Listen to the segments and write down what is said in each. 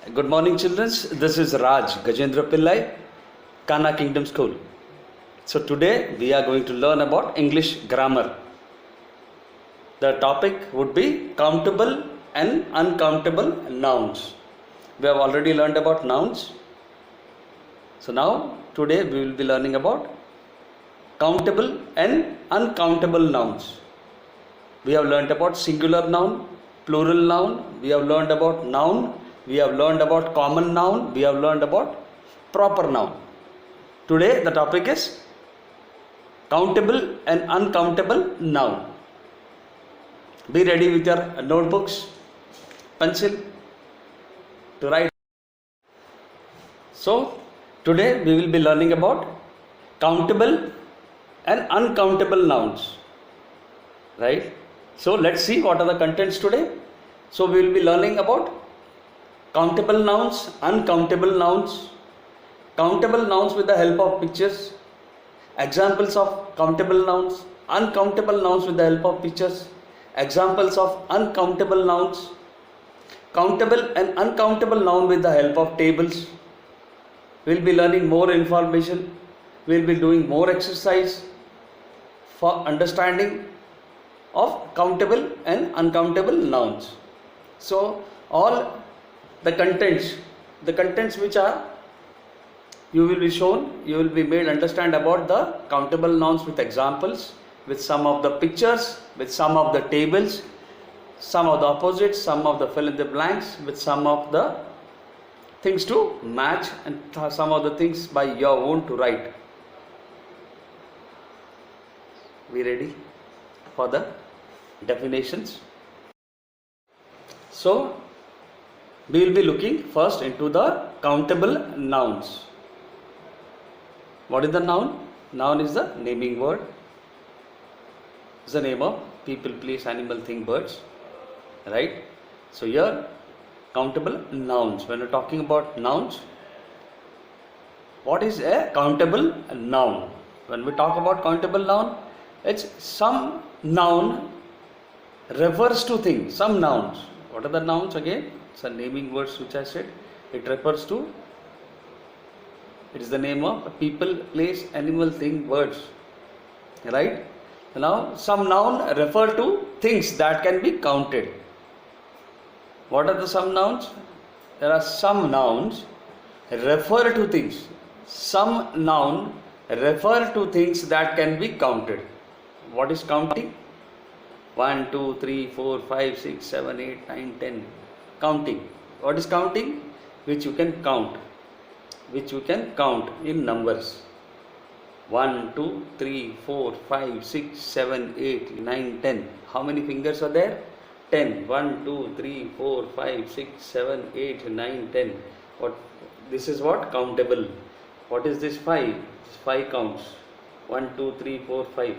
Good morning, children. This is Raj Gajendra Pillai, Kana Kingdom School. So today we are going to learn about English grammar. The topic would be countable and uncountable nouns. We have already learned about nouns. So now today we will be learning about countable and uncountable nouns. We have learned about singular noun, plural noun. We have learned about noun. We have learned about common noun. We have learned about proper noun. Today the topic is countable and uncountable noun. Be ready with your notebooks, pencil to write. So today we will be learning about countable and uncountable nouns. Right? So let's see what are the contents today. So we will be learning about countable nouns, uncountable nouns, countable nouns with the help of pictures, examples of countable nouns, uncountable nouns with the help of pictures, examples of uncountable nouns, countable and uncountable noun with the help of tables. We will be learning more information. We will be doing more exercise for understanding of countable and uncountable nouns. So all the contents which are you will be shown, you will be made understand about the countable nouns with examples, with some of the pictures, with some of the tables, some of the opposites, some of the fill in the blanks, with some of the things to match and some of the things by your own to write. We ready for the definitions? So we will be looking first into the countable nouns. What is the noun? Noun is the naming word. It's the name of people, place, animal, thing, birds. Right? So here countable nouns. When we're talking about nouns, what is a countable noun? When we talk about countable noun, it's some noun refers to things. Some nouns. What are the nouns again? It's a naming words which I said. It refers to, it is the name of people, place, animal, thing, words. Right? Now some noun refer to things that can be counted. What are the some nouns? There are some nouns refer to things. Some noun refer to things that can be counted. What is counting? 1, 2, 3, 4, 5, 6, 7, 8, 9, 10. Counting. What is counting? Which you can count. Which you can count in numbers. 1, 2, 3, 4, 5, 6, 7, 8, 9, 10. How many fingers are there? 10. 1, 2, 3, 4, 5, 6, 7, 8, 9, 10. What? This is what? Countable. What is this 5? 5 counts. 1, 2, 3, 4, 5.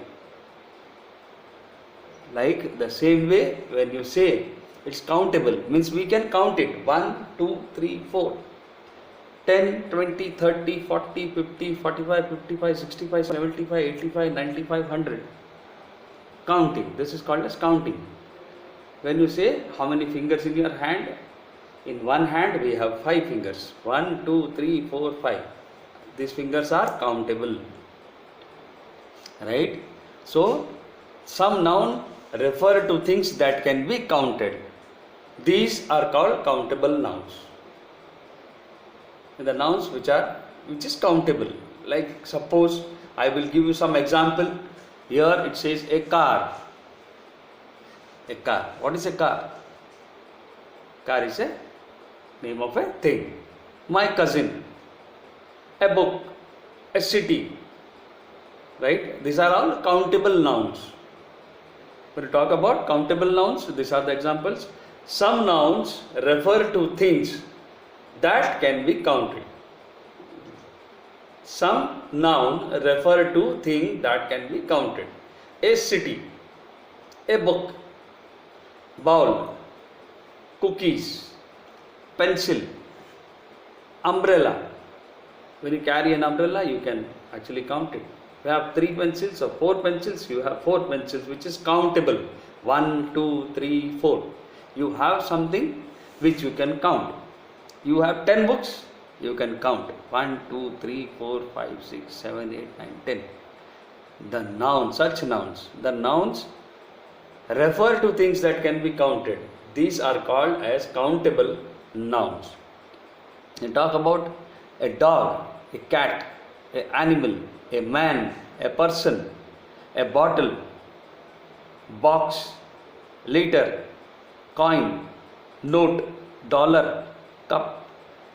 Like the same way when you say it's countable, means we can count it. 1, 2, 3, 4. 10, 20, 30, 40, 50, 45, 55, 65, 75, 85, 95, 100. Counting. This is called as counting. When you say how many fingers in your hand, in one hand we have 5 fingers. 1, 2, 3, 4, 5. These fingers are countable. Right? So, some noun refer to things that can be counted. These are called countable nouns. The nouns which is countable. Like suppose I will give you some example. Here it says a car. A car. What is a car? Car is a name of a thing. My cousin. A book. A city. Right? These are all countable nouns. When we talk about countable nouns, these are the examples. Some nouns refer to things that can be counted. Some noun refer to things that can be counted. A city, a book, bowl, cookies, pencil, umbrella. When you carry an umbrella, you can actually count it. You have 3 pencils or 4 pencils, you have 4 pencils, which is countable. 1, 2, 3, 4. You have something which you can count. You have 10 books, you can count 1, 2, 3, 4, 5, 6, 7, 8, 9, 10. The nouns, such nouns, the nouns refer to things that can be counted. These are called as countable nouns. You talk about a dog, a cat, an animal, a man, a person, a bottle, box, liter, coin, note, dollar, cup,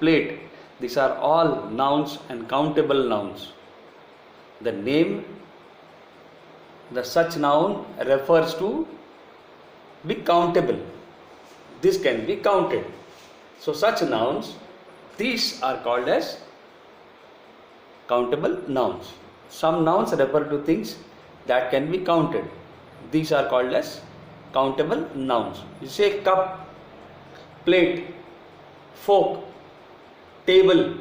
plate. These are all nouns and countable nouns. The name, the such noun refers to be countable. This can be counted. So such nouns, these are called as countable nouns. Some nouns refer to things that can be counted. These are called as countable nouns. You say cup, plate, fork, table,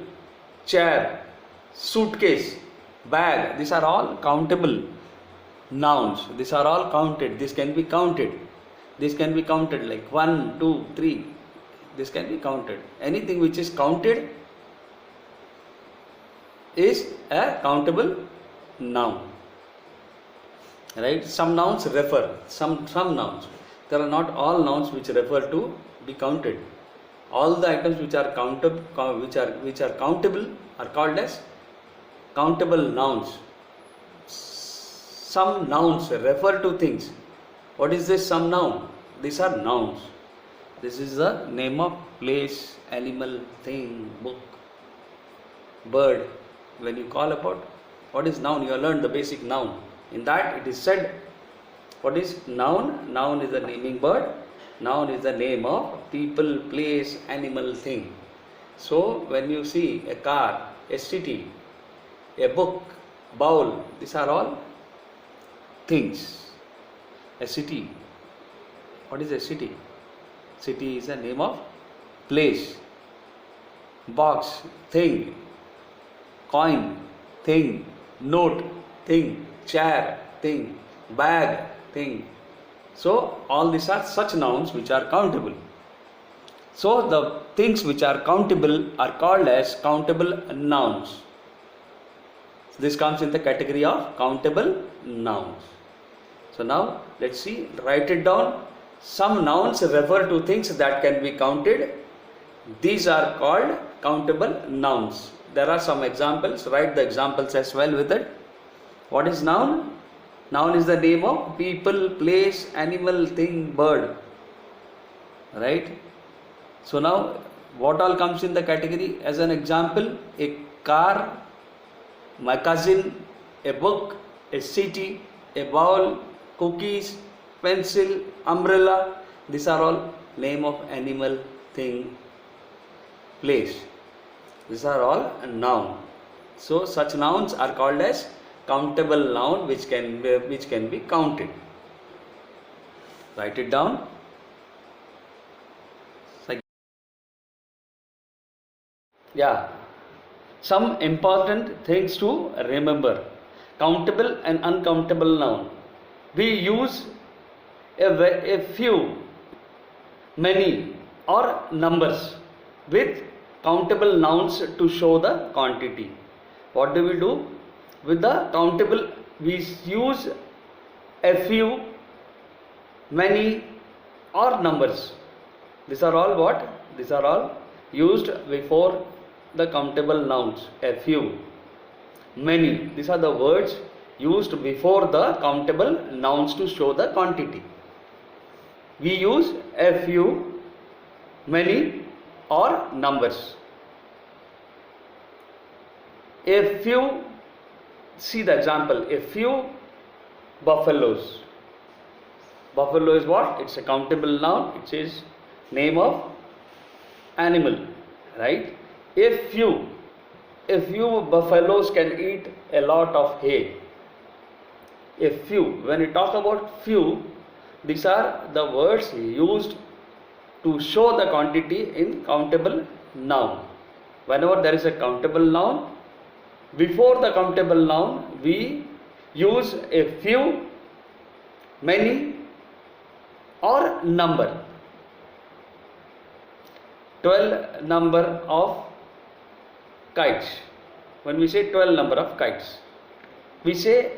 chair, suitcase, bag. These are all countable nouns. These are all counted. This can be counted. This can be counted like 1, 2, 3. This can be counted. Anything which is counted is a countable noun. Right? Some nouns refer. Some nouns. There are not all nouns which refer to be counted. All the items which are countable, which are countable, are called as countable nouns. Some nouns refer to things. What is this some noun? These are nouns. This is the name of place, animal, thing, book, bird. When you call about what is noun, you have learned the basic noun. In that it is said, what is noun? Noun is the naming word. Noun is the name of people, place, animal, thing. So when you see a car, a city, a book, bowl, these are all things. A city. What is a city? City is the name of place. Box, thing. Coin, thing. Note, thing. Chair, thing. Bag, thing. So all these are such nouns which are countable. So the things which are countable are called as countable nouns. This comes in the category of countable nouns. So now let's see, write it down. Some nouns refer to things that can be counted. These are called countable nouns. There are some examples. Write the examples as well with it. What is noun? Noun is the name of people, place, animal, thing, bird. Right? So now what all comes in the category? As an example, a car, my cousin, a book, a city, a bowl, cookies, pencil, umbrella. These are all name of animal, thing, place. These are all a noun. So such nouns are called as countable noun which can be counted. Write it down. Yeah. Some important things to remember. Countable and uncountable noun. We use a few, many or numbers with countable nouns to show the quantity. What do we do? With the countable, we use a few, many or numbers. These are all what? These are all used before the countable nouns. A few, many. These are the words used before the countable nouns to show the quantity. We use a few, many or numbers. A few, see the example, a few buffaloes. Buffalo is what? It's a countable noun. It says name of animal, right? A few buffaloes can eat a lot of hay. A few. When we talk about few, these are the words used to show the quantity in countable noun. Whenever there is a countable noun, before the countable noun, we use a few, many or number 12 number of kites. When we say 12 number of kites, we say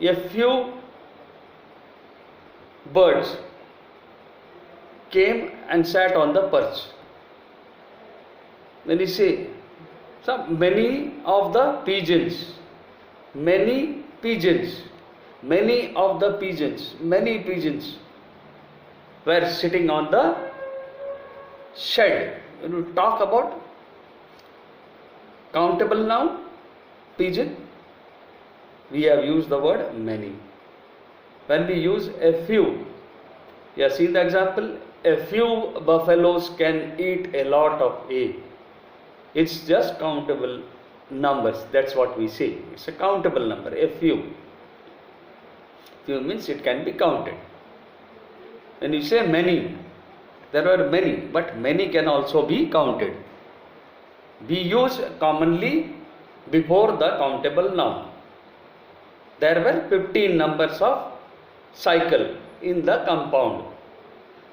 a few birds came and sat on the perch. When we say many of the pigeons, many pigeons were sitting on the shed. When we talk about countable noun, pigeon, we have used the word many. When we use a few, you have seen the example, a few buffaloes can eat a lot of hay. It's just countable numbers, that's what we say. It's a countable number, a few. Few means it can be counted. When you say many, there are many, but many can also be counted. We use commonly before the countable noun. There were 15 numbers of cycle in the compound.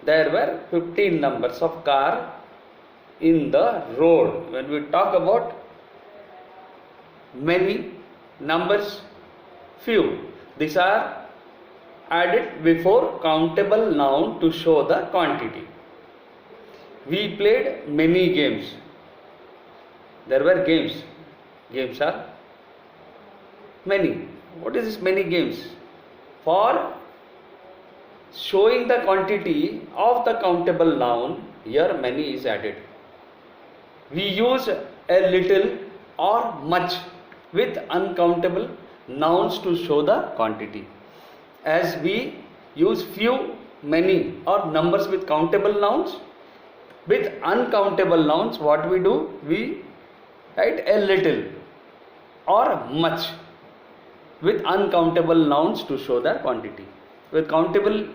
There were 15 numbers of car in the road. When we talk about many numbers, few, these are added before countable noun to show the quantity. We played many games. There were games. Games are many. What is this many games? For showing the quantity of the countable noun, here many is added. We use a little or much with uncountable nouns to show the quantity. As we use few, many or numbers with countable nouns, with uncountable nouns, what we do? We write a little or much with uncountable nouns to show the quantity. With countable,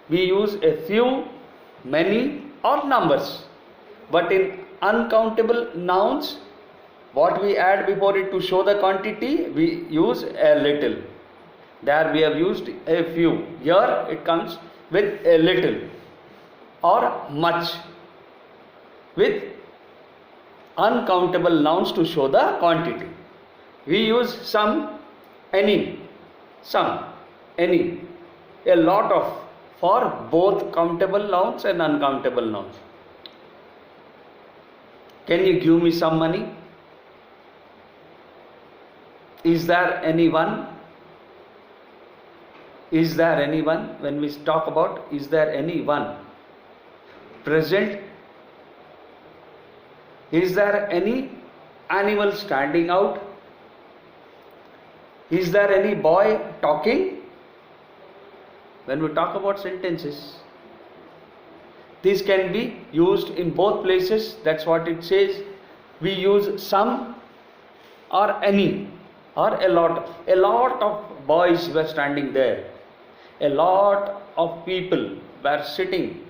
we use a few, many or numbers. But in uncountable nouns, what we add before it to show the quantity? We use a little. There we have used a few. Here it comes with a little or much with uncountable nouns to show the quantity. We use some, any, some, any, a lot of for both countable nouns and uncountable nouns. Can you give me some money? Is there anyone? Is there anyone? When we talk about is there anyone present? Is there any animal standing out? Is there any boy talking? When we talk about sentences, these can be used in both places. That's what it says. We use some or any or a lot. A lot of boys were standing there. A lot of people were sitting.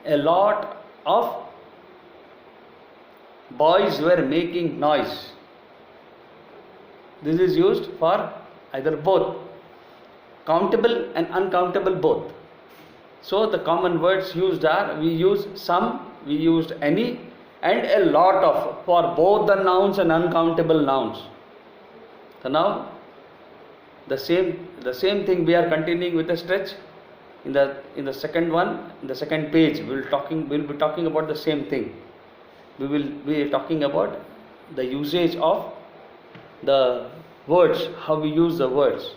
A lot of boys were making noise. This is used for either both, countable and uncountable both. So the common words used are, we use some, we used any, and a lot of for both the nouns and uncountable nouns. So now the same thing we are continuing with a stretch. In the second one, in the second page, we'll be talking about the same thing. We will be talking about the usage of the words, how we use the words.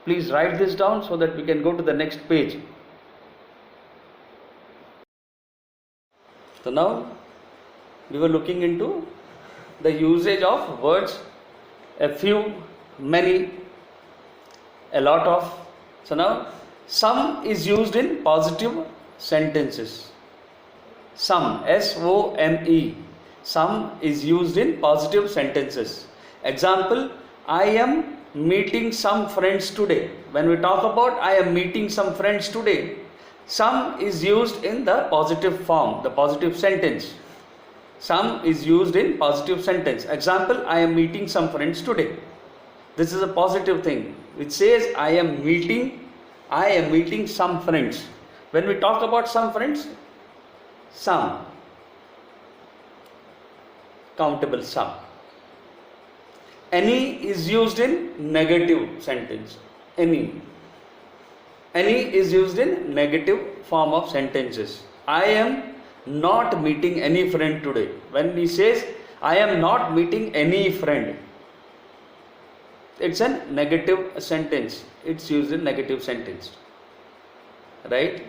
Please write this down so that we can go to the next page. So now we were looking into the usage of words, a few, many, a lot of. So now some is used in positive sentences. Some, S-O-M-E. Some is used in positive sentences. Example, I am meeting some friends today. When we talk about I am meeting some friends today, some is used in the positive form, the positive sentence. Some is used in positive sentence. Example, I am meeting some friends today. This is a positive thing. It says I am meeting some friends. When we talk about some friends, some, countable sum. Any is used in negative sentence. Any is used in negative form of sentences. I am not meeting any friend today. When he says I am not meeting any friend, it's a negative sentence. It's used in negative sentence, right?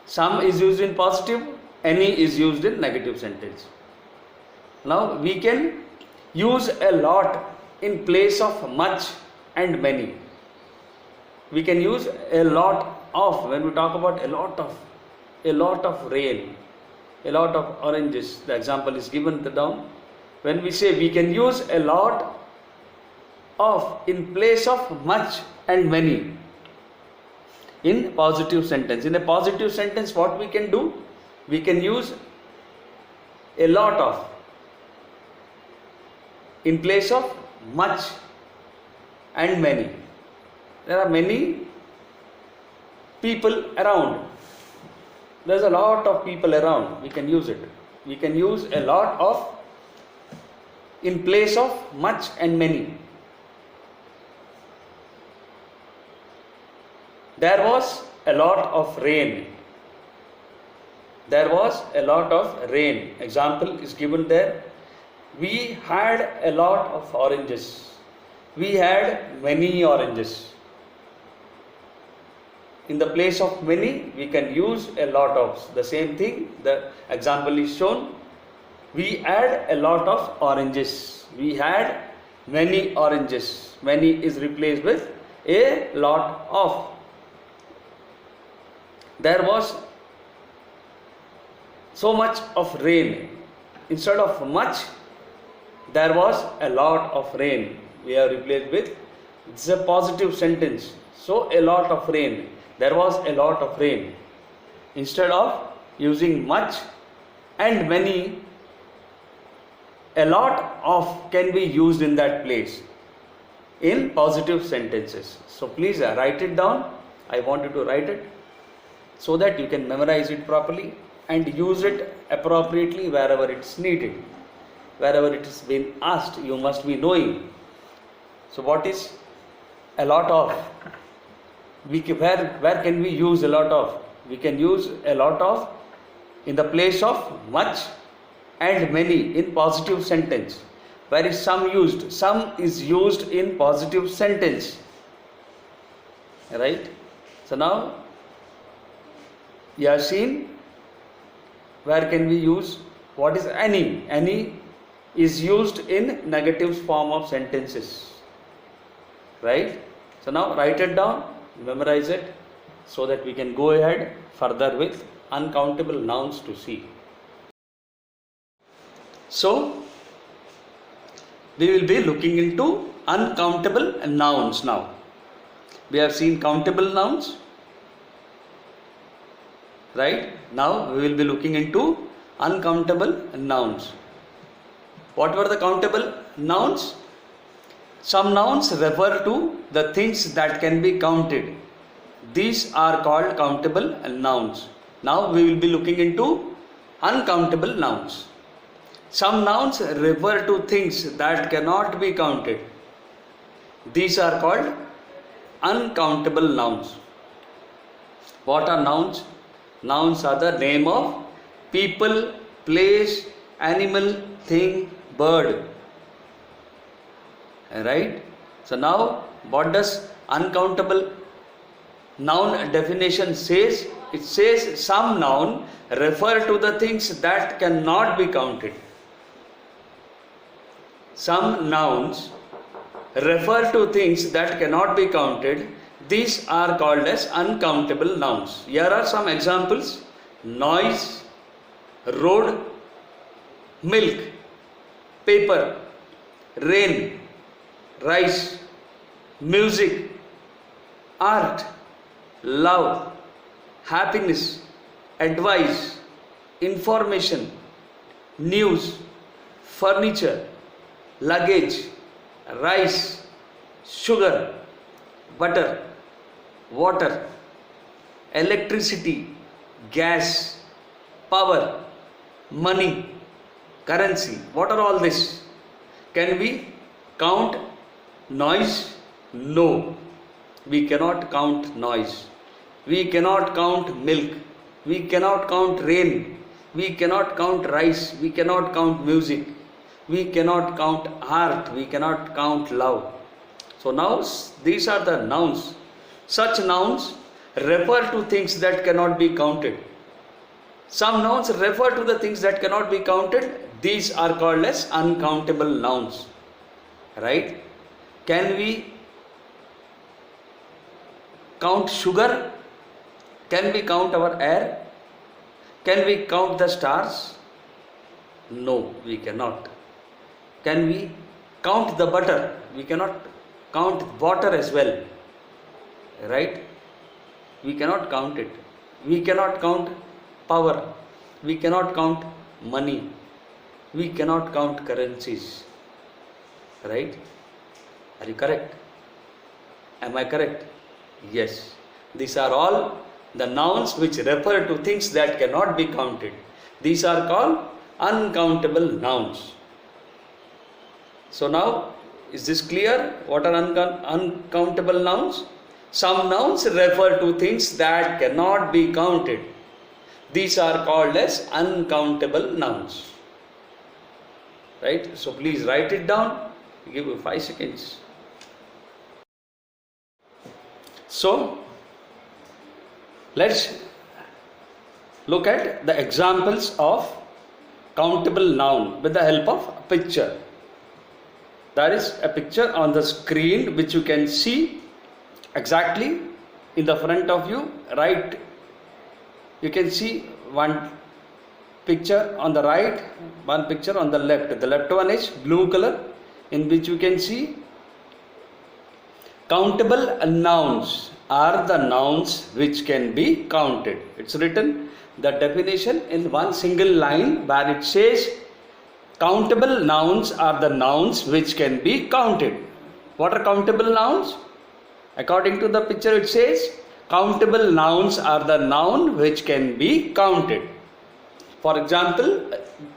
Some is used in positive, any is used in negative sentence. Now we can use a lot in place of much and many. We can use a lot of, when we talk about a lot of rain, a lot of oranges. The example is given down. When we say we can use a lot of in place of much and many in positive sentence. In a positive sentence, what we can do? We can use a lot of in place of much and many. There are many people around. There's a lot of people around. We can use it. We can use a lot of in place of much and many. There was a lot of rain. There was a lot of rain. Example is given there. We had a lot of oranges. We had many oranges. In the place of many, we can use a lot of. The same thing, the example is shown. We had a lot of oranges. We had many oranges. Many is replaced with a lot of. There was so much of rain. Instead of much, there was a lot of rain. We have replaced with, it's a positive sentence. So a lot of rain. There was a lot of rain. Instead of using much and many, a lot of can be used in that place in positive sentences. So please write it down. I want you to write it so that you can memorize it properly and use it appropriately wherever it's needed. Wherever it is been asked, you must be knowing. So what is a lot of? Where can we use a lot of? We can use a lot of in the place of much and many in positive sentence. Where is some used? Some is used in positive sentence. Right? So now you have seen where can we use, what is any? Any is used in negative form of sentences. Right? So now write it down. Memorize it so that we can go ahead further with uncountable nouns to see. So we will be looking into uncountable nouns now. We have seen countable nouns, right? Now we will be looking into uncountable nouns. What were the countable nouns? Some nouns refer to the things that can be counted. These are called countable nouns. Now we will be looking into uncountable nouns. Some nouns refer to things that cannot be counted. These are called uncountable nouns. What are nouns? Nouns are the name of people, place, animal, thing, bird. Right? So now what does uncountable noun definition says? It says some noun refer to the things that cannot be counted. Some nouns refer to things that cannot be counted. These are called as uncountable nouns. Here are some examples: noise, road, milk, paper, rain, rice, music, art, love, happiness, advice, information, news, furniture, luggage, rice, sugar, butter, water, electricity, gas, power, money, currency. What are all this? Can we count noise? No, we cannot count noise. We cannot count milk. We cannot count rain. We cannot count rice. We cannot count music. We cannot count art. We cannot count love. So now these are the nouns. Such nouns refer to things that cannot be counted. Some nouns refer to the things that cannot be counted. These are called as uncountable nouns. Right? Can we count sugar? Can we count our air? Can we count the stars? No, we cannot. Can we count the butter? We cannot count water as well. Right? We cannot count it. We cannot count power. We cannot count money. We cannot count currencies. Right? Are you correct? Am I correct? Yes. These are all the nouns which refer to things that cannot be counted. These are called uncountable nouns. So now, is this clear? What are uncountable nouns? Some nouns refer to things that cannot be counted. These are called as uncountable nouns. Right? So please write it down. I'll give you 5 seconds. So, let's look at the examples of countable noun with the help of a picture. There is a picture on the screen which you can see exactly in the front of you. Right, you can see one picture on the right, one picture on the left. The left one is blue color, in which you can see countable nouns are the nouns which can be counted. It's written the definition in one single line where it says countable nouns are the nouns which can be counted. What are countable nouns? According to the picture it says countable nouns are the noun which can be counted. For example,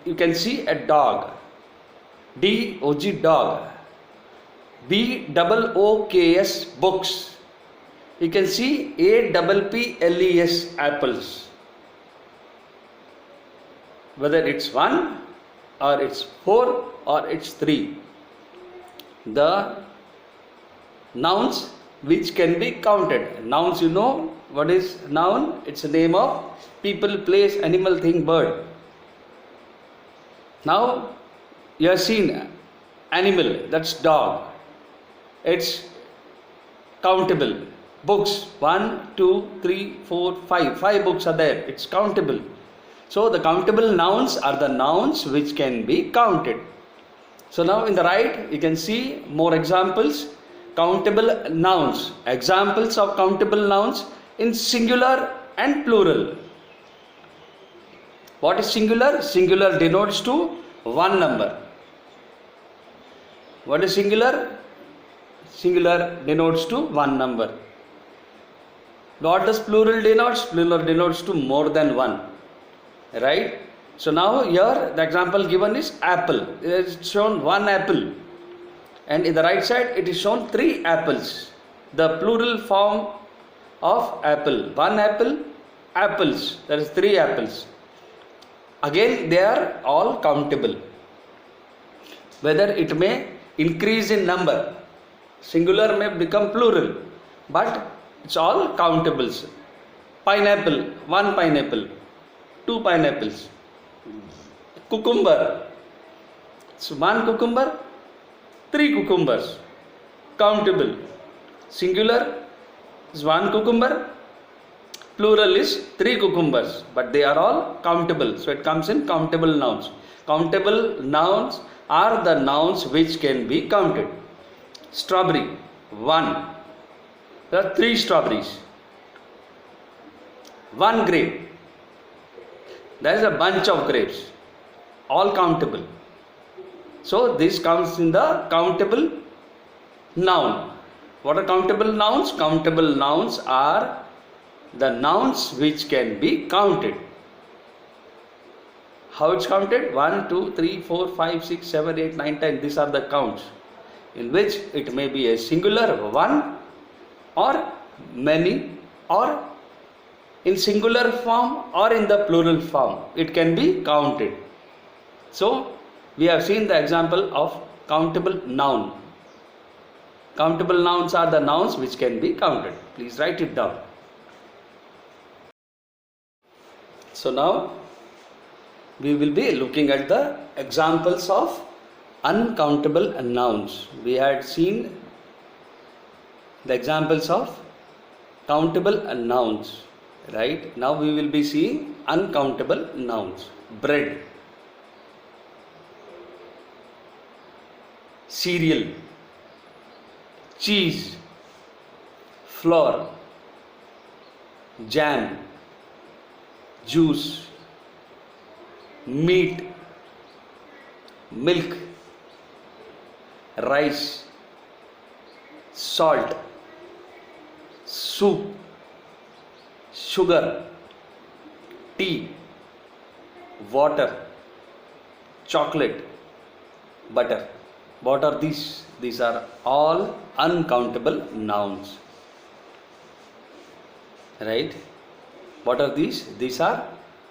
you can see a dog. D-O-G, dog. B-O-O-K-S, books. You can see A-P-P-L-E-S, apples. Whether it's 1 or it's 4 or it's 3. The nouns which can be counted. Nouns, you know what is noun? It's a name of people, place, animal, thing, bird. Now you have seen animal, that's dog. It's countable. Books, 1, 2, 3, 4, 5. 5 books are there. It's countable. So the countable nouns are the nouns which can be counted. So now in the right you can see more examples. Countable nouns. Examples of countable nouns in singular and plural. What is singular? Singular denotes to one number. What is singular? Singular denotes to one number. What does plural denotes? Plural denotes to more than one. Right? So now here the example given is apple. It is shown one apple. And in the right side it is shown 3 apples. The plural form of apple. One apple, apples. That is 3 apples. Again they are all countable. Whether it may increase in number. Singular may become plural. But it's all countables. Pineapple, 1 pineapple. 2 pineapples. Cucumber. So 1 cucumber, 3 cucumbers. Countable. Singular is 1 cucumber. Plural is 3 cucumbers. But they are all countable. So it comes in countable nouns. Countable nouns are the nouns which can be counted. Strawberry, 1. There are 3 strawberries. 1 grape. There is a bunch of grapes. All countable. So this comes in the countable noun. What are countable nouns? Countable nouns are the nouns which can be counted. How it's counted? 1, 2, 3, 4, 5, 6, 7, 8, 9, 10. These are the counts in which it may be a singular one or many, or in singular form or in the plural form. It can be counted. So we have seen the example of countable noun. Countable nouns are the nouns which can be counted. Please write it down. So now we will be looking at the examples of uncountable nouns. We had seen the examples of countable nouns, right? Now we will be seeing uncountable nouns. Bread, cereal, cheese, flour, jam, juice, meat, milk, rice, salt, soup, sugar, tea, water, chocolate, butter. What are these? These are all uncountable nouns. Right? What are these? These are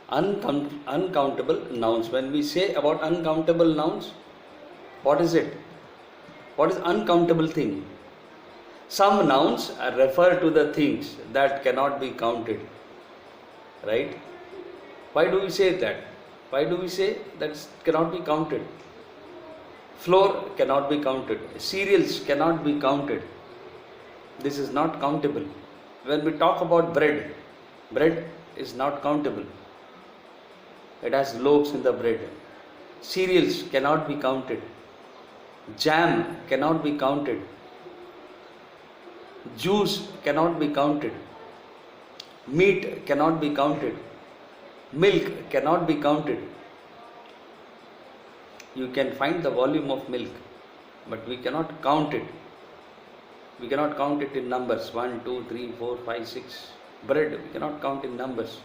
uncountable nouns. When we say about uncountable nouns, what is it? What is uncountable thing? Some nouns refer to the things that cannot be counted. Right? Why do we say that? Why do we say that cannot be counted? Flour cannot be counted. Cereals cannot be counted. This is not countable. When we talk about bread, bread is not countable. It has loaves in the bread. Cereals cannot be counted. Jam cannot be counted. Juice cannot be counted. Meat cannot be counted. Milk cannot be counted. You can find the volume of milk, but we cannot count it. We cannot count it in numbers. 1, 2, 3, 4, 5, 6. Bread, we cannot count in numbers.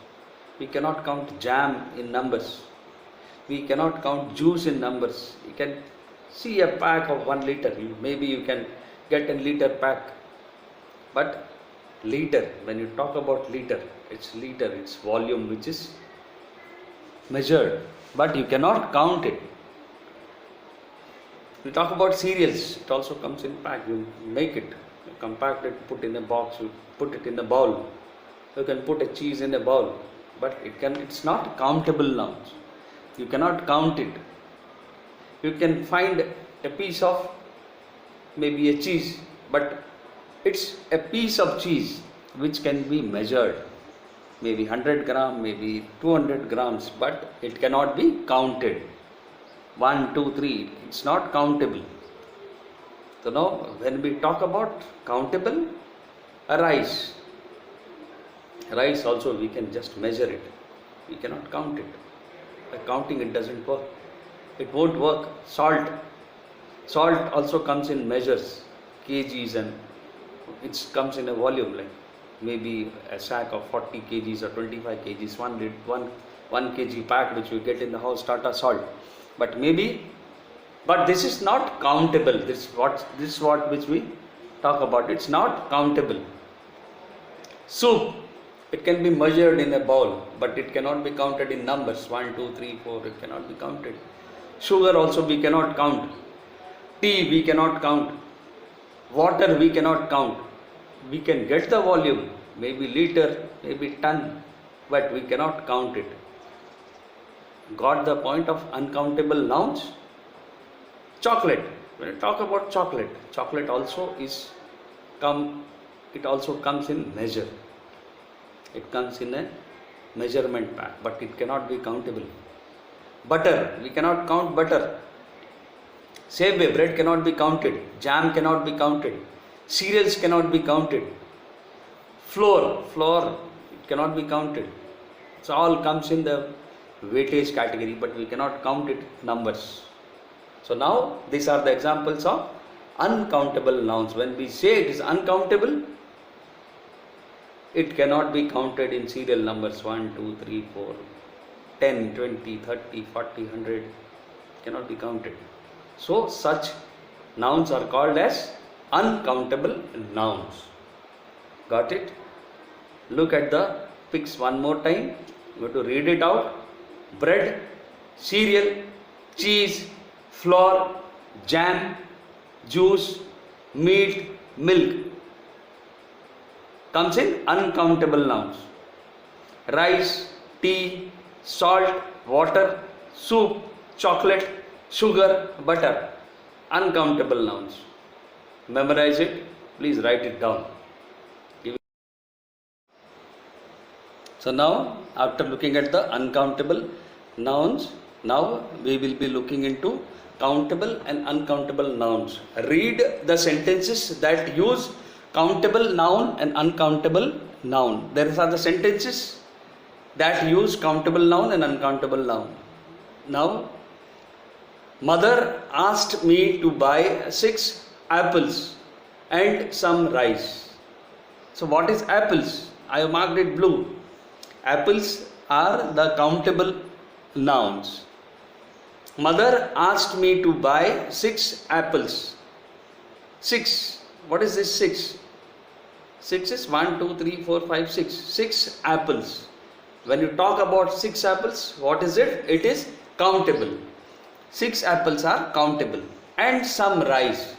We cannot count jam in numbers. We cannot count juice in numbers. You can see a pack of 1 liter. Maybe you can get a liter pack. But liter, when you talk about liter, it's volume which is measured. But you cannot count it. We talk about cereals, it also comes in pack. You make it, you compact it, put in a box, you put it in a bowl. You can put a cheese in a bowl, but it's not countable nouns. You cannot count it. You can find a piece of maybe a cheese, but it's a piece of cheese which can be measured. Maybe 100 grams, maybe 200 grams, but it cannot be counted. 1, 2, 3, it's not countable. So now when we talk about countable, a rice also we can just measure it. We cannot count it. By counting it doesn't work. It won't work. Salt also comes in measures, kgs, and it comes in a volume, like maybe a sack of 40 kgs or 25 kgs, 1 kg pack which we get in the house, Tata Salt. But this is not countable. This is what which we talk about. It's not countable. Soup, it can be measured in a bowl, but it cannot be counted in numbers. 1, 2, 3, 4, it cannot be counted. Sugar also we cannot count. Tea we cannot count. Water we cannot count. We can get the volume, maybe liter, maybe ton, but we cannot count it. Got the point of uncountable nouns? Chocolate. When I talk about chocolate also comes in measure. It comes in a measurement pack, but it cannot be countable. Butter, we cannot count butter. Same way, bread cannot be counted, jam cannot be counted, cereals cannot be counted, flour, it cannot be counted. It all comes in the weightage category, but we cannot count it numbers. So now these are the examples of uncountable nouns. When we say it is uncountable, it cannot be counted in serial numbers 1, 2, 3, 4. 10, 20, 30, 40, 100 cannot be counted. So such nouns are called as uncountable nouns. Got it? Look at the pics one more time. I'm going to read it out. Bread, cereal, cheese, flour, jam, juice, meat, milk comes in uncountable nouns. Rice, tea, salt, water, soup, chocolate, sugar, butter, uncountable nouns. Memorize it. Please write it down. So now, after looking at the uncountable nouns, now we will be looking into countable and uncountable nouns. Read the sentences that use countable noun and uncountable noun. There are the sentences that use countable noun and uncountable noun. Now, mother asked me to buy 6 apples and some rice. So what is apples? I have marked it blue. Apples are the countable nouns. Mother asked me to buy 6 apples. 6. What is this 6? 6 is 1, 2, 3, 4, 5, 6. 6 apples. When you talk about 6 apples, what is it? It is countable. 6 apples are countable. And some rice.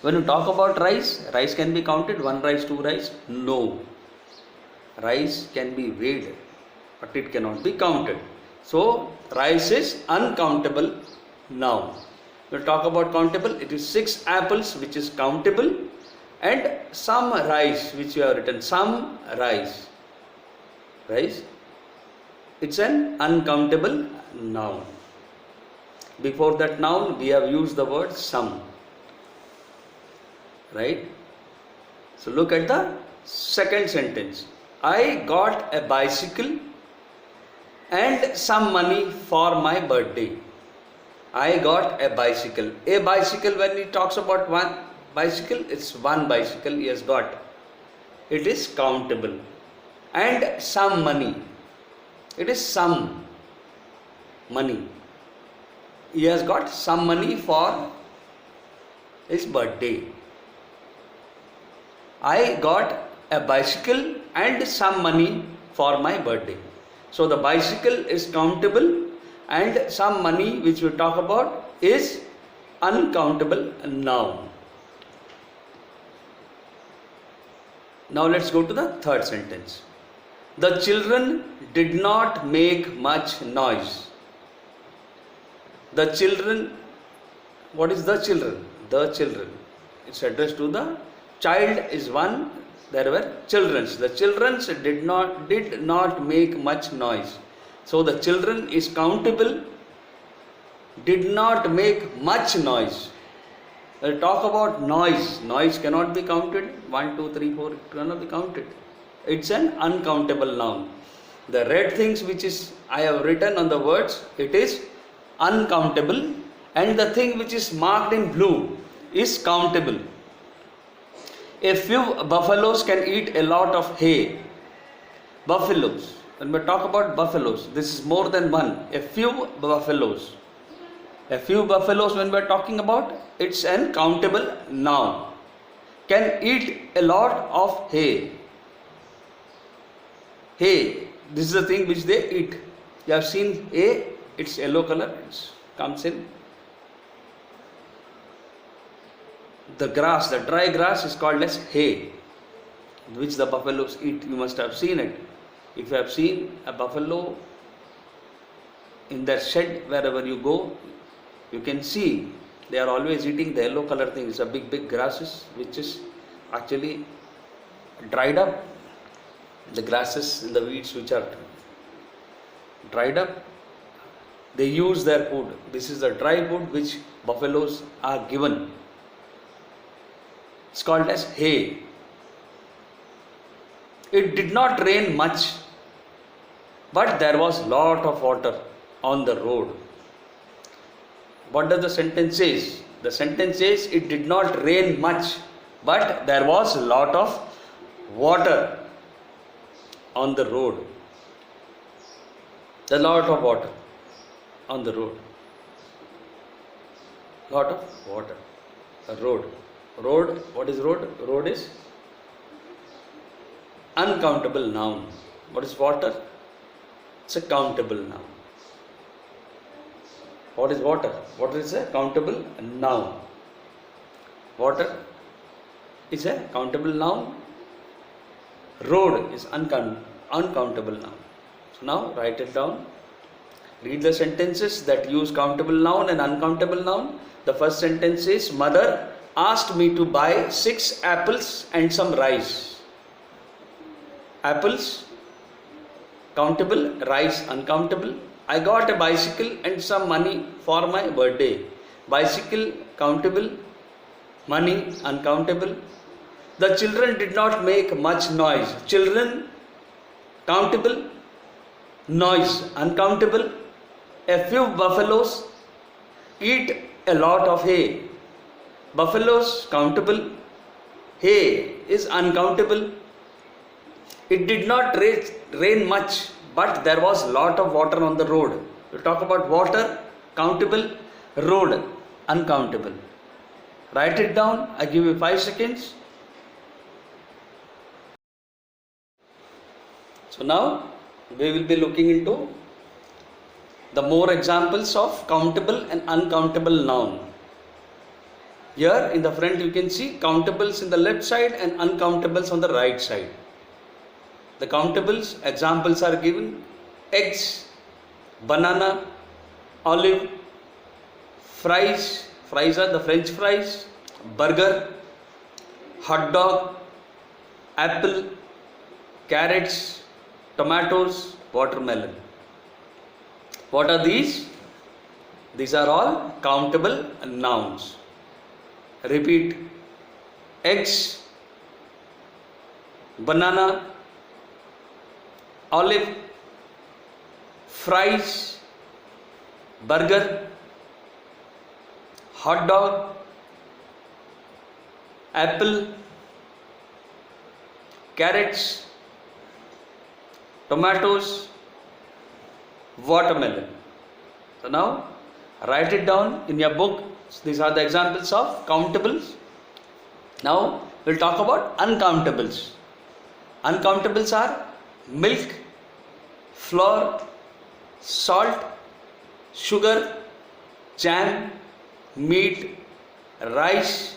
When you talk about rice, rice can be counted. 1 rice, 2 rice? No. Rice can be weighed, but it cannot be counted. So, rice is uncountable noun. When we talk about countable, it is 6 apples which is countable and some rice which you have written, some rice. Rice, it's an uncountable noun. Before that noun, we have used the word some. Right? So, look at the second sentence. I got a bicycle and some money for my birthday. I got a bicycle. A bicycle, when he talks about one bicycle, it's one bicycle he has got. It is countable. And some money. It is some money. He has got some money for his birthday. I got a bicycle and some money for my birthday. So the bicycle is countable and some money which we talk about is uncountable noun. Now let's go to the third sentence. The children did not make much noise. The children, what is the children? The children. It's addressed to the child is one. There were children. The children did not make much noise. So the children is countable, did not make much noise. We'll talk about noise. Noise cannot be counted. 1, 2, 3, 4, it cannot be counted. It's an uncountable noun. The red things which is I have written on the words, it is uncountable, and the thing which is marked in blue is countable. A few buffaloes can eat a lot of hay. Buffaloes. When we talk about buffaloes, this is more than one. A few buffaloes. A few buffaloes, when we are talking about, it's an countable noun. Can eat a lot of hay. Hay. This is the thing which they eat. You have seen hay. It's yellow color. It comes in. The grass, the dry grass is called as hay, which the buffaloes eat. You must have seen it. If you have seen a buffalo in their shed, wherever you go, you can see they are always eating the yellow color thing. It's a big grasses which is actually dried up. The grasses and the weeds which are dried up, they use their food. This is the dry food which buffaloes are given. It's called as hay. It did not rain much, but there was lot of water on the road. What does the sentence say? The sentence says it did not rain much, but there was a lot of water on the road. There's a lot of water on the road. Lot of water. A road. Road, what is road? Road is uncountable noun. What is water? It's a countable noun. What is water? Water is a countable noun. Water is a countable noun. Road is uncountable noun. So now write it down. Read the sentences that use countable noun and uncountable noun. The first sentence is, mother asked me to buy 6 apples and some rice. Apples, countable, rice, uncountable. I got a bicycle and some money for my birthday. Bicycle, countable, money, uncountable. The children did not make much noise. Children, countable, noise, uncountable. A few buffaloes eat a lot of hay. Buffaloes, countable. Hay is uncountable. It did not rain much, but there was a lot of water on the road. We talk about water, countable, road, uncountable. Write it down. I give you 5 seconds. So now we will be looking into the more examples of countable and uncountable noun. Here in the front you can see countables in the left side and uncountables on the right side. The countables examples are given: eggs, banana, olive, fries, fries are the French fries, burger, hot dog, apple, carrots, tomatoes, watermelon. What are these? These are all countable nouns. Repeat: eggs, banana, olive, fries, burger, hot dog, apple, carrots, tomatoes, watermelon. So now write it down in your book. These are the examples of countables. Now we'll talk about uncountables. Uncountables are milk, flour, salt, sugar, jam, meat, rice,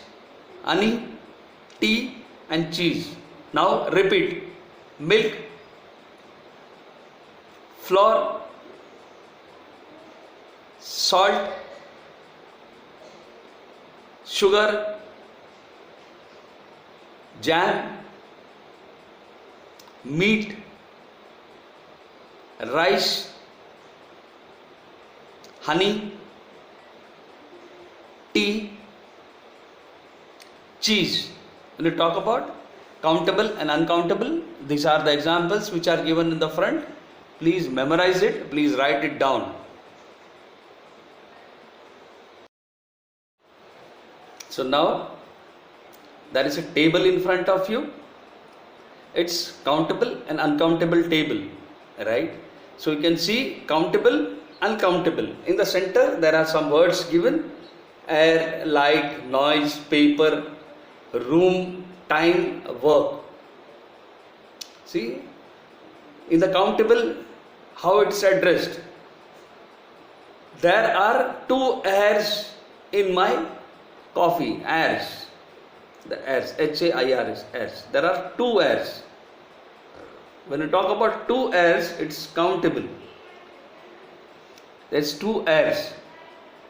honey, tea and cheese. Now repeat: milk, flour, salt, sugar, jam, meat, rice, honey, tea, cheese. When you talk about countable and uncountable, these are the examples which are given in the front. Please memorize it. Please write it down. So now there is a table in front of you. It's countable and uncountable table, right? So you can see countable, uncountable. In the center there are some words given: air, light, noise, paper, room, time, work. See, in the countable, how it's addressed: there are 2 airs in my coffee. Airs, the airs, H-A-I-R-S, airs. There are 2 airs. When you talk about 2 airs, it's countable. There's 2 airs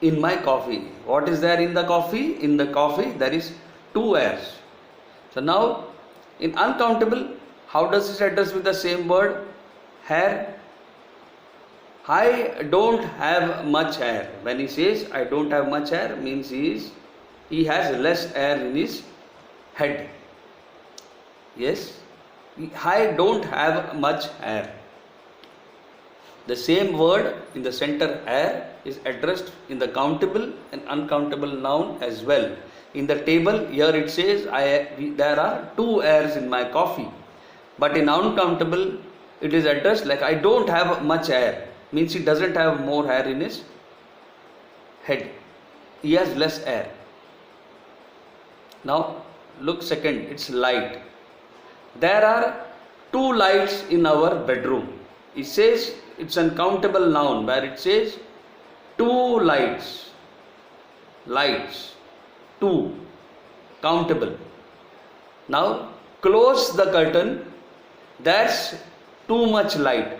in my coffee. What is there in the coffee? In the coffee there is 2 airs. So now in uncountable, how does it address with the same word? Hair. I don't have much hair. When he says I don't have much hair, means he has less hair in his head. Yes, I don't have much hair. The same word in the center, hair, is addressed in the countable and uncountable noun as well. In the table here it says there are 2 airs in my coffee, but in uncountable it is addressed like I don't have much hair. means he doesn't have more hair in his head. He has less hair. Now look second, it's light. There are 2 lights in our bedroom. It says it's an countable noun where it says 2 lights. Lights. 2. Countable. Now close the curtain. There's too much light.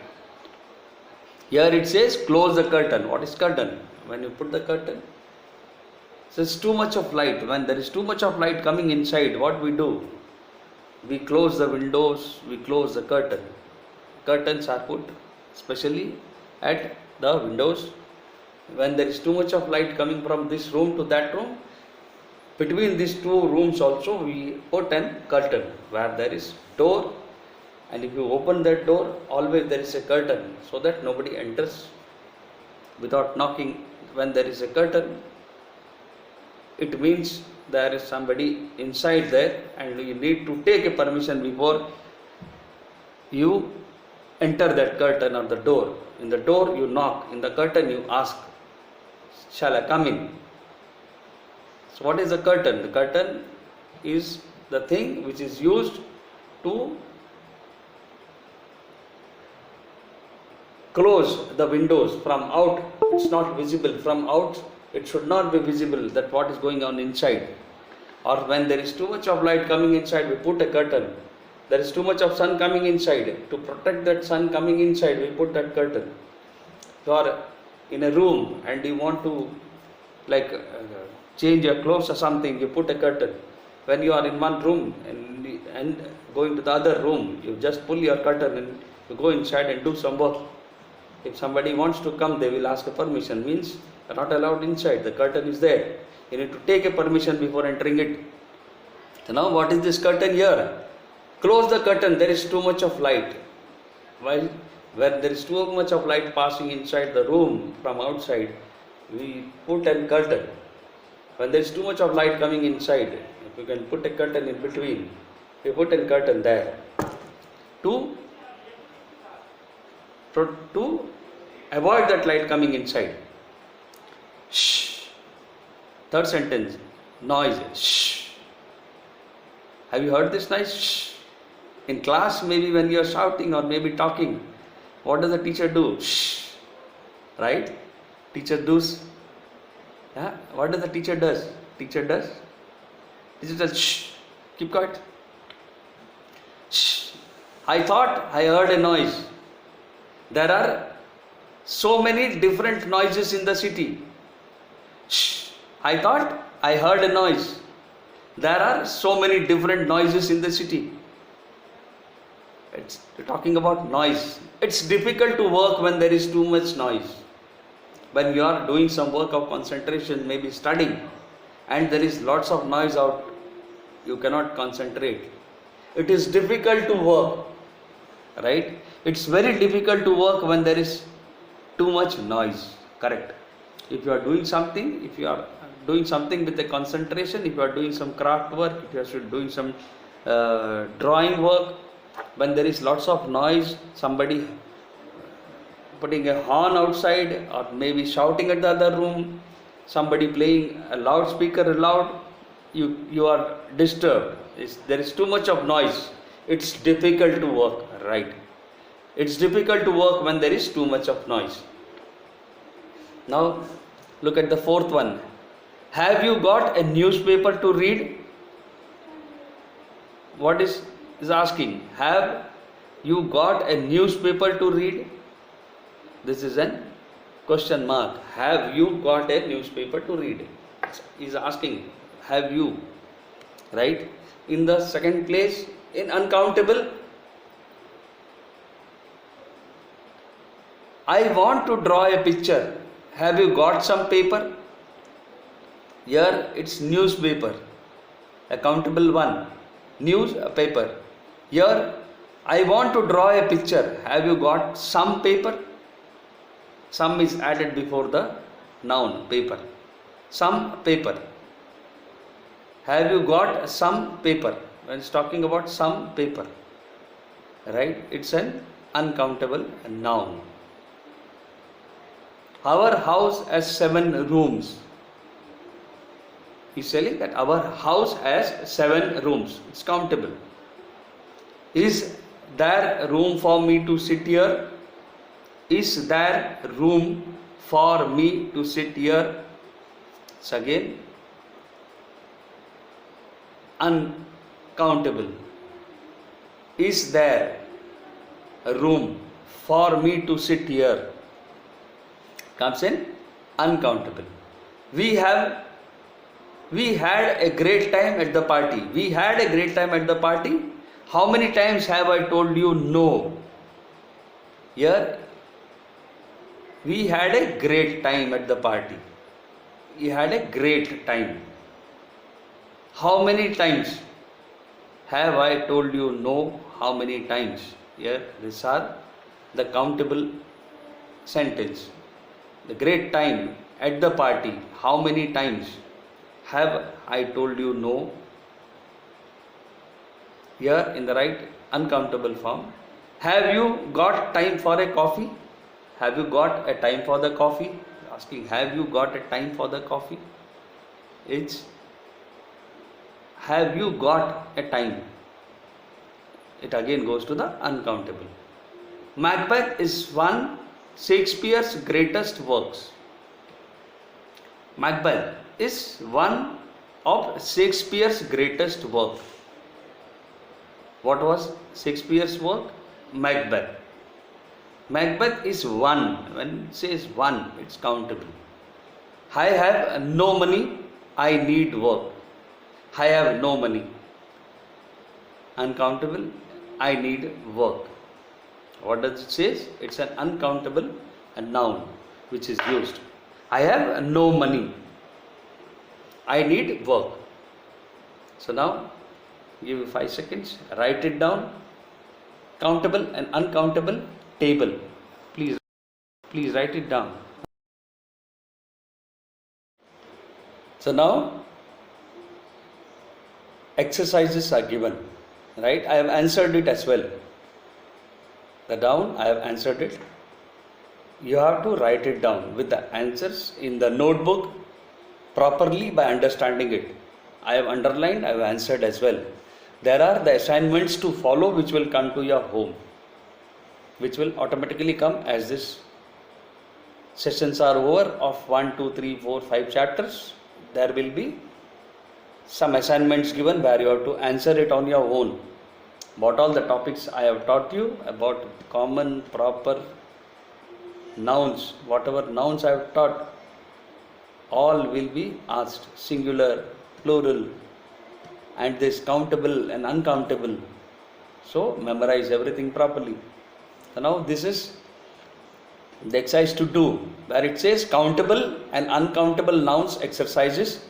Here it says close the curtain. What is curtain? When you put the curtain, so it's too much of light. When there is too much of light coming inside, what we do? We close the windows, we close the curtain. Curtains are put especially at the windows. When there is too much of light coming from this room to that room, between these 2 rooms also we put a curtain where there is door, and if you open that door, always there is a curtain so that nobody enters without knocking. When there is a curtain, it means there is somebody inside there, and you need to take a permission before you enter that curtain or the door. In the door you knock, in the curtain you ask, shall I come in? So what is the curtain? The curtain is the thing which is used to close the windows from out. It's not visible from out. It should not be visible that what is going on inside. Or when there is too much of light coming inside, we put a curtain. There is too much of sun coming inside. To protect that sun coming inside, we put that curtain. You are in a room and you want to change your clothes or something, you put a curtain. When you are in one room and going to the other room, you just pull your curtain and you go inside and do some work. If somebody wants to come, they will ask a permission. Means you are not allowed inside. The curtain is there. You need to take a permission before entering it. So now what is this curtain here? Close the curtain. There is too much of light. While where there is too much of light passing inside the room from outside, we put a curtain. When there is too much of light coming inside, if you can put a curtain in between, you put a curtain there to avoid that light coming inside. Shh. Third sentence, noise. Shh. Have you heard this noise? Shh. In class, maybe when you are shouting or maybe talking, what does the teacher do? Shh. Right? Teacher does. Yeah? What does the teacher does? Teacher does. Teacher says, shh. Keep quiet. Shh. I thought I heard a noise. There are so many different noises in the city. Shh. I thought I heard a noise. There are so many different noises in the city. It's talking about noise. It's difficult to work when there is too much noise. When you are doing some work of concentration, maybe studying, and there is lots of noise out, you cannot concentrate. It is difficult to work, right? It's very difficult to work when there is too much noise, correct? If you are doing something, with a concentration, if you are doing some craft work, if you are doing some drawing work, when there is lots of noise, somebody putting a horn outside or maybe shouting at the other room, somebody playing a loudspeaker loud, you are disturbed. There is too much of noise. It's difficult to work, right? It's difficult to work when there is too much of noise. Now look at the fourth one. Have you got a newspaper to read? What is asking? Have you got a newspaper to read? This is a question mark. Have you got a newspaper to read? Is asking, have you? Right? In the second place, in uncountable, I want to draw a picture. Have you got some paper? Here it's newspaper. A countable one. News, a paper. Here, I want to draw a picture. Have you got some paper? Some is added before the noun, paper. Some paper. Have you got some paper? When it's talking about some paper, right? It's an uncountable noun. Our house has 7 rooms. He's telling that our house has 7 rooms. It's countable. Is there room for me to sit here? Is there room for me to sit here? It's again uncountable. Is there a room for me to sit here? Comes in uncountable. We had a great time at the party. We had a great time at the party. How many times have I told you no? Here, we had a great time at the party. We had a great time. How many times have I told you no? How many times? Here, these are the countable sentence. The great time at the party. How many times have I told you no? Here in the right uncountable form. Have you got time for a coffee? Have you got a time for the coffee? Asking, have you got a time for the coffee? It's have you got a time? It again goes to the uncountable. Macbeth is one Shakespeare's greatest works. Macbeth is one of Shakespeare's greatest work. What was Shakespeare's work? Macbeth. Macbeth is one. When it says one, it's countable. I have no money. I need work. I have no money. Uncountable. I need work. What does it say? It's an uncountable noun which is used. I have no money. I need work. So now, give you 5 seconds. Write it down. Countable and uncountable table. Please write it down. So now, exercises are given. Right? I have answered it as well. The down, I have answered it. You have to write it down with the answers in the notebook properly by understanding it. I have underlined, I have answered as well. There are the assignments to follow which will come to your home, which will automatically come as this sessions are over of 1, 2, 3, 4, 5 chapters. There will be some assignments given where you have to answer it on your own. What all the topics I have taught you about common, proper nouns, whatever nouns I have taught, all will be asked, singular, plural, and this countable and uncountable. So memorize everything properly. So now this is the exercise to do, where it says countable and uncountable nouns exercises.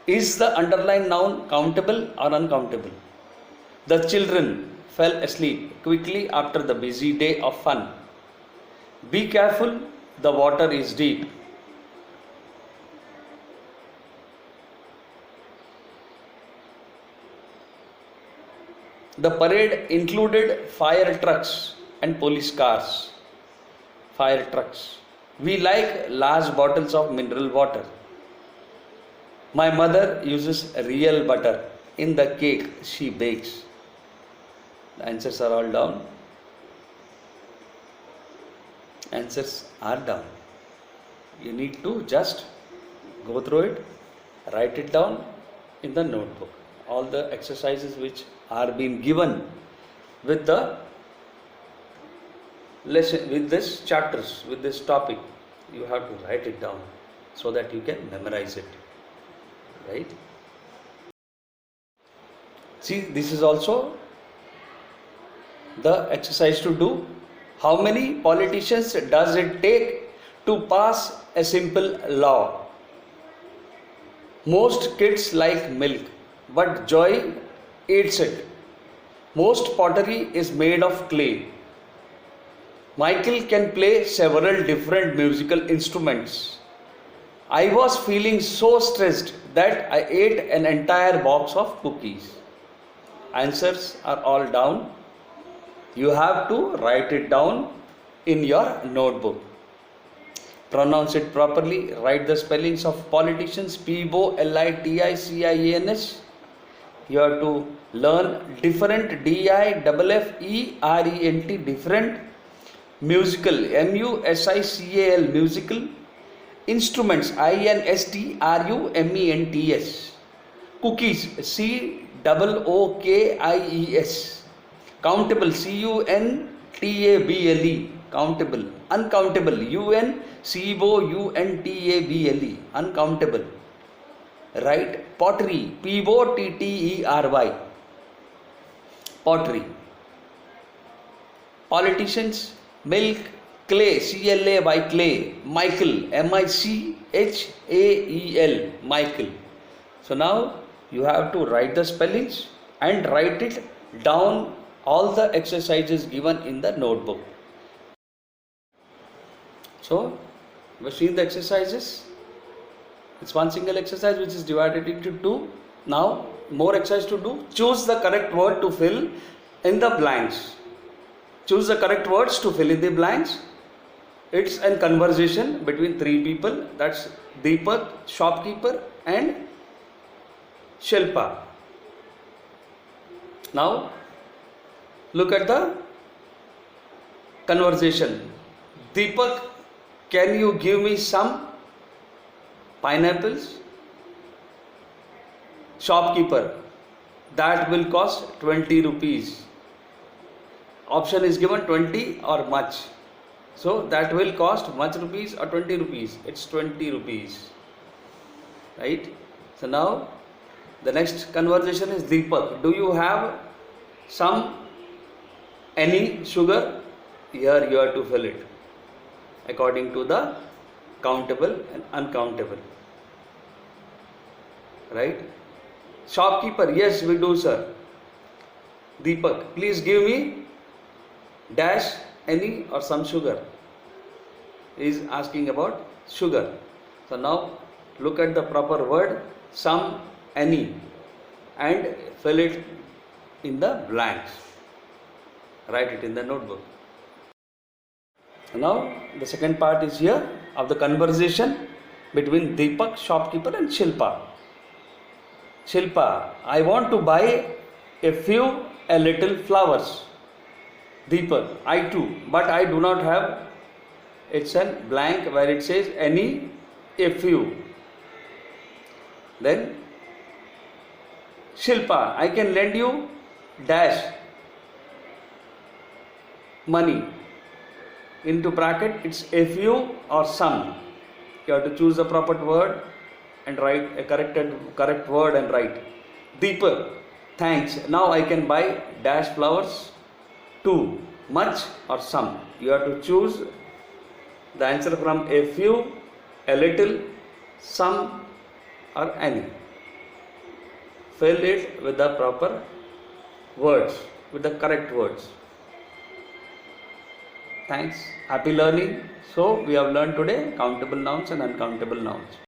Is the underlined noun countable or uncountable? The children fell asleep quickly after the busy day of fun. Be careful, the water is deep. The parade included fire trucks and police cars. Fire trucks. We like large bottles of mineral water. My mother uses real butter in the cake she bakes. The answers are all down. Answers are down. You need to just go through it, write it down in the notebook. All the exercises which are being given with the lesson, with this chapters, with this topic, you have to write it down so that you can memorize it. Right? See, this is also the exercise to do. How many politicians does it take to pass a simple law? Most kids like milk, but Joy eats it. Most pottery is made of clay. Michael can play several different musical instruments. I was feeling so stressed that I ate an entire box of cookies. Answers are all down. You have to write it down in your notebook. Pronounce it properly. Write the spellings of politicians. PIBO, LITICIANS. You have to learn different, DIFFERENT, different. Musical, MUSICAL, musical. Instruments, INSTRUMENTS. Cookies, COOKIES. Countable, CUNTABLE, countable. Uncountable, UNCOUNTABLE, uncountable. Right? Pottery, POTTERY, pottery. Politicians, milk, clay, CLAY, clay. Michael, MICHAEL, Michael. So now you have to write the spellings and write it down, all the exercises given in the notebook. So we've seen the exercises. It's one single exercise which is divided into two. Now more exercise to do. Choose the correct word to fill in the blanks. Choose the correct words to fill in the blanks. It's a conversation between three people. That's Deepak, shopkeeper, and Shilpa. Now look at the conversation. Deepak, can you give me some pineapples? Shopkeeper, that will cost 20 rupees. Option is given 20 or much. So that will cost much rupees or 20 rupees. It's 20 rupees. Right? So now the next conversation is Deepak. Do you have any sugar? Here you have to fill it according to the countable and uncountable. Right? Shopkeeper, yes, we do, sir. Deepak, please give me dash any or some sugar. He is asking about sugar. So now look at the proper word, some, any, and fill it in the blanks. Write it in the notebook. Now the second part is here of the conversation between Deepak, shopkeeper, and Shilpa. Shilpa, I want to buy a little flowers. Deepak, I too, but I do not have. It's a blank where it says any, a few. Then Shilpa, I can lend you dash money. Into bracket, it's a few or some. You have to choose the proper word and write a correct word and write. Deepak, thanks. Now I can buy dash flowers too. Much or some. You have to choose the answer from a few, a little, some, or any. Fill it with the proper words, with the correct words. Thanks. Happy learning. So we have learned today countable nouns and uncountable nouns.